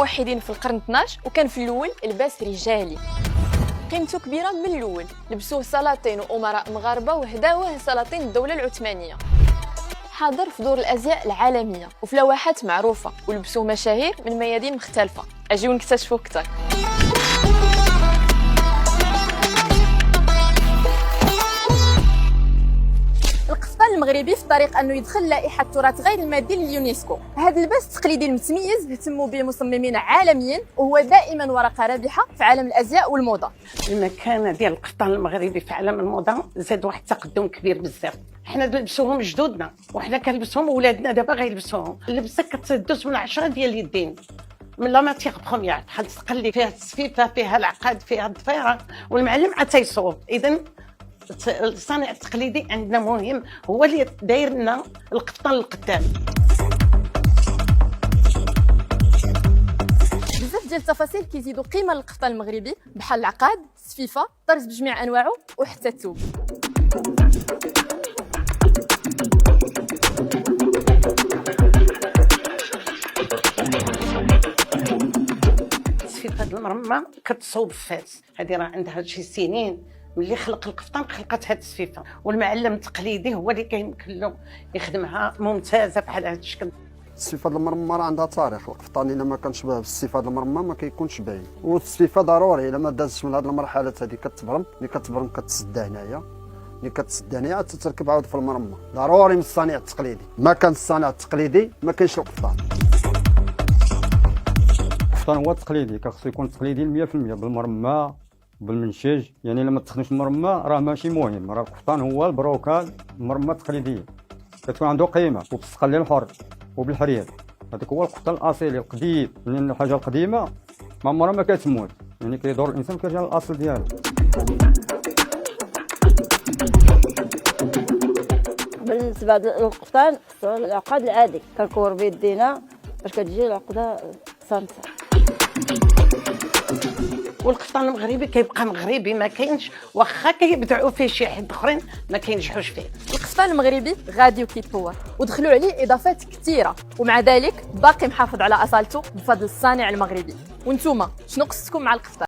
موحدين في القرن 12 وكان في الاول لباس رجالي قيمته كبيره من الاول. لبسوه سلاطين وامراء مغاربه وهداوه سلاطين الدوله العثمانيه. حاضر في دور الازياء العالميه وفي لوحات معروفه، ولبسوه مشاهير من ميادين مختلفه. اجيو نكتشفوا اكثر. القفطان المغربي في طريق انه يدخل لائحه التراث غير المادي لليونسكو. هذا اللباس التقليدي المتميز اهتموا به مصممين عالميين، وهو دائما ورقه رابحه في عالم الازياء والموضه. المكانه ديال القفطان المغربي في عالم الموضه زاد واحد التقدم كبير بزاف. حنا لبسوهم جدودنا وحنا كنلبسوهم، ولادنا دابا غيلبسوهم. اللبسه كتدوز من 10 ديال اليدين، من لا ماتيغ بروميير، بحال تقلي فيها التصفيفه، فيها العقاد، فيها الضفيره، والمعلم عاد تيصوب. اذا الصانع التقليدي عندنا مهم، هو اللي داير لنا القفطان للقدام. بزاف ديال التفاصيل كيزيدوا قيمه للقفطان المغربي، بحال العقاد، التصفيفه، الطرز بجميع انواعه، وحتى الثوب. التصفيفه د المرمى كتصوب فاس، هذه راه عندها شي سنين ملي خلق القفطان خلقت هذه التصفيفه، والمعلم التقليدي هو اللي كيمكن له يخدمها ممتازه بحال هذا الشكل. التصفيفه د المرمى راه عندها تاريخ. القفطان الا ما كانش بالتصفيفه د المرمى ما كيكونش باين، والتصفيفه ضروري. الا ما دازش من هذه المرحلات هذه كتبرم، ملي كتبرم كتسد هنايا، ملي كتسد هنايا تتركب عاود في المرمى. ضروري من الصانع التقليدي. ما كان الصانع التقليدي ما كاينش القفطان. القفطان هو تقليدي، خصو يكون تقليدي 100% بالمرمى بالمنشج. يعني لما تستخدمش المرمى راه ماشي مهم. راه القفطان هو البروكال، المرمى التقليديه كتكون عنده قيمه وبالتقليل الحر وبالحرير. هذاك هو القفطان الاصيلي القديم. يعني الحاجه القديمه ما عمرها ما كتموت، يعني كيدور الانسان كيرجع للاصل ديالو. بالنسبه للقفطان العقد العادي كنكور بيدينا باش كتجي العقده صامته. والقفطان المغربي كيبقى مغربي، ما كاينش واخا كيبدعوا فيه شي حد اخرين ما كينجحوش فيه. القفطان المغربي غادي وكيتطور، ودخلوا عليه اضافات كثيره، ومع ذلك باقي محافظ على اصالته بفضل الصانع المغربي. وانتوما شنو قصتكم مع القفطان؟